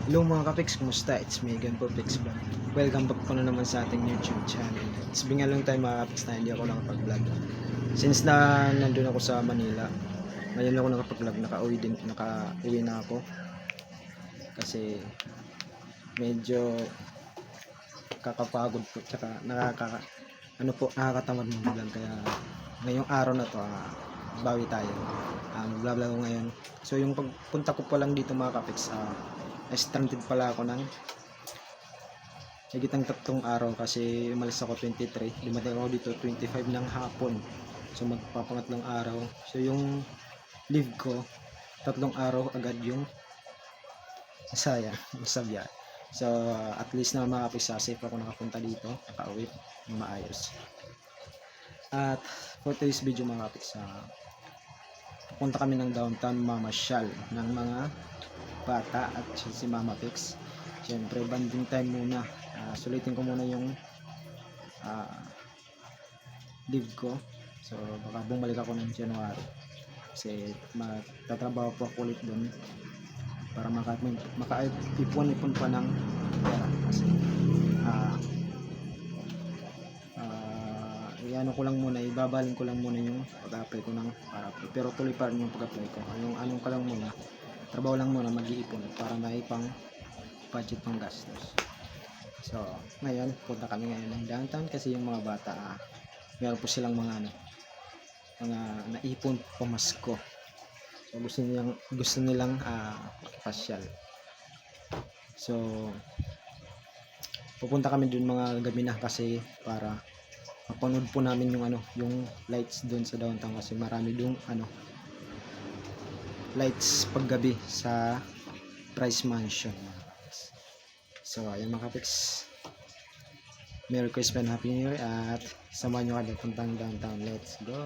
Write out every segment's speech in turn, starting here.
Hello mga kapiks, kumusta? It's me again for Pix Vlog. Welcome back ko na naman sa ating YouTube channel. It's been a long time mga kapiks na hindi ako nakapag-vlog. Since na nandun ako sa Manila, ngayon ako nakapag-vlog, nakauwi na ako. Kasi medyo kakapagod po, tsaka nakakatamad ng vlog. Kaya ngayong araw na to, bawi tayo. Mag-vlog ako ngayon. So yung pagpunta ko pa lang dito mga kapiks, stranded pala ako ng higit ang 3 araw kasi umalis ako 23, dumating ako dito 25 ng hapon. So magpapangatlong araw. So yung leave ko 3 araw agad yung sabiya. So at least na mga kapis, safe ako nakapunta dito, nakauwi ng maayos. At for today's video mga kapis, pupunta kami ng downtown, mamasyal ng mga bata at si Mama Pix. Siyempre banding time muna, sulitin ko muna yung leave ko. So baka bumalik ako ng January kasi magtatrabaho po ako ulit doon para makaipon pa ng pera. Kasi iano ko lang muna, ibabalin ko lang muna yung pag-apply ko ng para-apply, pero tuloy pa rin yung pag-apply ko. Yung anong ko lang muna, trabaho lang muna, mag-iipon para may pang budget, pang gastos. So ngayon punta kami ngayon ng downtown kasi yung mga bata, meron po silang mga naipon pamasko. So gusto nilang pasyal. So pupunta kami dun mga gabi na kasi para mapanood po namin yung lights doon sa downtown, kasi marami dong lights paggabi sa Price Mansion. So ayun mga kapiks, Merry Christmas and Happy New Year, at samahan nyo kami puntang downtown. Let's go!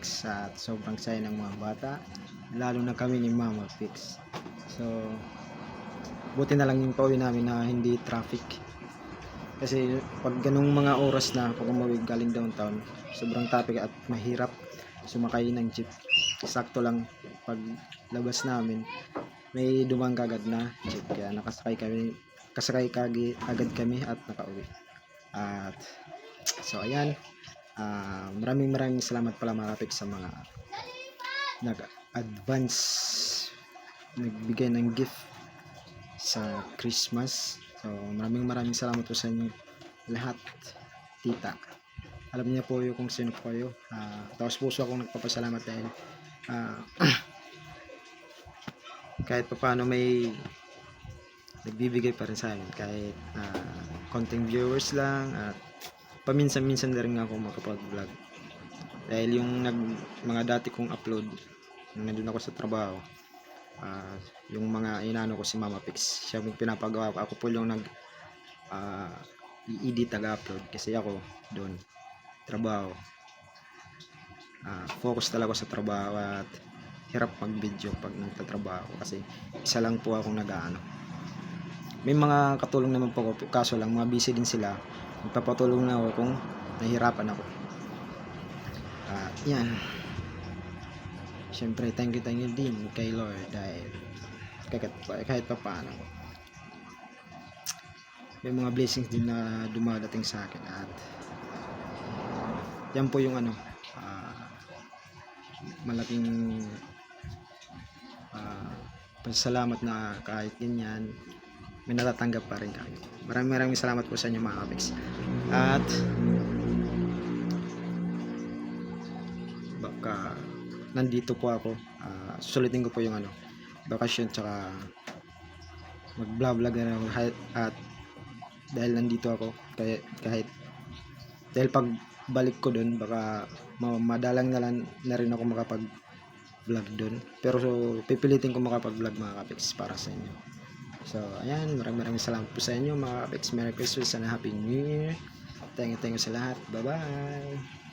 Pix at sobrang saya ng mga bata, lalo na kami ni Mama Pix. So buti na lang yung pauwi namin na hindi traffic, kasi pag ganung mga oras na pag umuwi galing downtown, sobrang traffic at mahirap sumakay ng jeep. Sakto lang pag labas namin may dumang kagad na jeep, kaya agad kami at nakauwi. At so ayan, maraming salamat pala mga kapik sa mga nag-advance, nagbigay ng gift sa Christmas. So maraming salamat po sa inyo lahat, tita. Alam niya po yung kung sino po kayo. Taos puso akong nagpapasalamat dahil kahit pa paano may nagbibigay pa rin sa amin, kahit konting viewers lang, at paminsan-minsan na rin ako makapag-vlog dahil yung mga dati kong upload nung nandun ako sa trabaho, yung mga inano ko si Mama Pix, siya yung pinapagawa ko. Ako po yung i-edit, nag-upload, kasi ako doon trabaho, focus talaga sa trabaho at hirap mag-video pag nagtatrabaho kasi isa lang po akong nag-aano. May mga katulong naman po ako, kaso lang mga busy din sila, magpapatulong na ako kung nahihirapan ako. Yan, syempre thank you din kay Lord dahil kahit pa paano may mga blessings din na dumadating sa akin, at yan po yung malaking pasalamat na kahit ganyan may natatanggap pa rin kami. Maraming salamat po sa inyo mga kapiks. At baka nandito po ako, susulitin ko po yung bakasyon, tsaka mag-vlog na ako at dahil nandito ako, kahit dahil pag balik ko dun baka madalang na rin ako makapag vlog dun, pero pipilitin ko makapag vlog mga kapiks para sa inyo. So ayan, maraming salamat po sa inyo mga kapiks. Merry Christmas and Happy New Year. Thank you sa lahat. Bye bye.